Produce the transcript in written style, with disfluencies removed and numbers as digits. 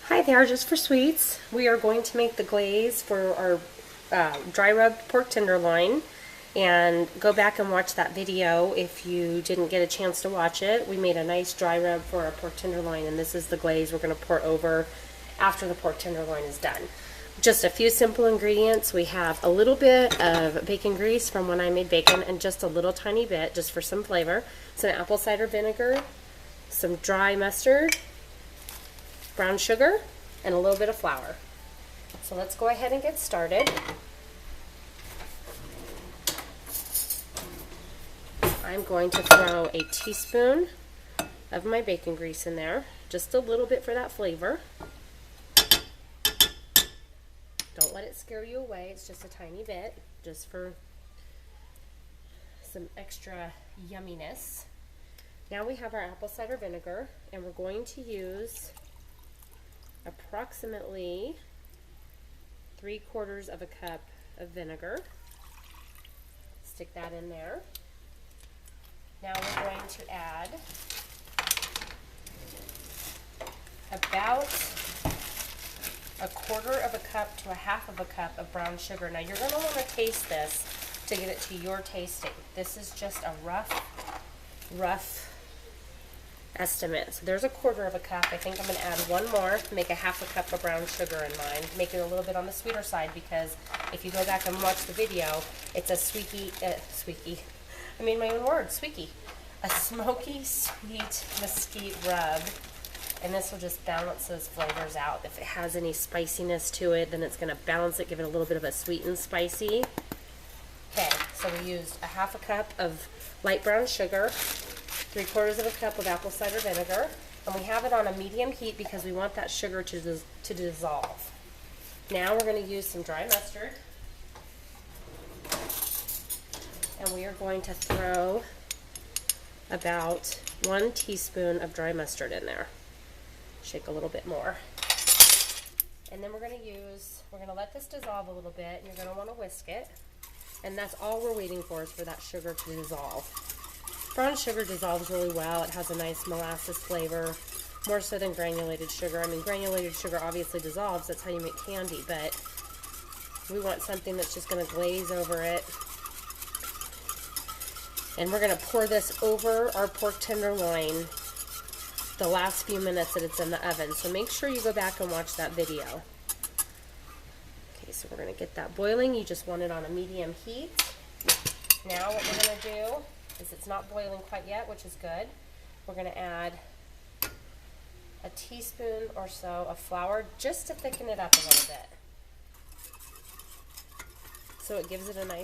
Hi there, Jus4SweetZ. We are going to make the glaze for our dry rubbed pork tenderloin, and go back and watch that video if you didn't get a chance to watch it. We made a nice dry rub for our pork tenderloin, and this is the glaze we're going to pour over after the pork tenderloin is done. Just a few simple ingredients. We have a little bit of bacon grease from when I made bacon, and just a little tiny bit just for some flavor. Some apple cider vinegar, some dry mustard, brown sugar, and a little bit of flour. So let's go ahead and get started. I'm going to throw a teaspoon of my bacon grease in there, just a little bit for that flavor. Don't let it scare you away, it's just a tiny bit, just for some extra yumminess. Now we have our apple cider vinegar, and we're going to use approximately 3/4 of a cup of vinegar. Stick that in there. Now we're going to add about 1/4 of a cup to 1/2 of a cup of brown sugar. Now you're going to want to taste this to get it to your tasting. This is just a rough estimate. So there's 1/4 of a cup. I think I'm going to add one more, make 1/2 a cup of brown sugar in mine. Make it a little bit on the sweeter side, because if you go back and watch the video, it's a I made my own word, squeaky. A smoky, sweet mesquite rub. And this will just balance those flavors out. If it has any spiciness to it, then it's going to balance it, give it a little bit of a sweet and spicy. Okay, so we used 1/2 a cup of light brown sugar, 3/4 of a cup of apple cider vinegar, and we have it on a medium heat because we want that sugar to dissolve. Now we're going to use some dry mustard, and we are going to throw about 1 teaspoon of dry mustard in there. Shake a little bit more. And then we're going to let this dissolve a little bit, and you're going to want to whisk it. And that's all we're waiting for, is for that sugar to dissolve. Brown sugar dissolves really well. It has a nice molasses flavor, more so than granulated sugar. I mean, granulated sugar obviously dissolves. That's how you make candy, but we want something that's just going to glaze over it. And we're going to pour this over our pork tenderloin the last few minutes that it's in the oven. So make sure you go back and watch that video. Okay, so we're going to get that boiling. You just want it on a medium heat. Now what we're going to do is, it's not boiling quite yet, which is good. We're going to add a teaspoon or so of flour just to thicken it up a little bit, so it gives it a nice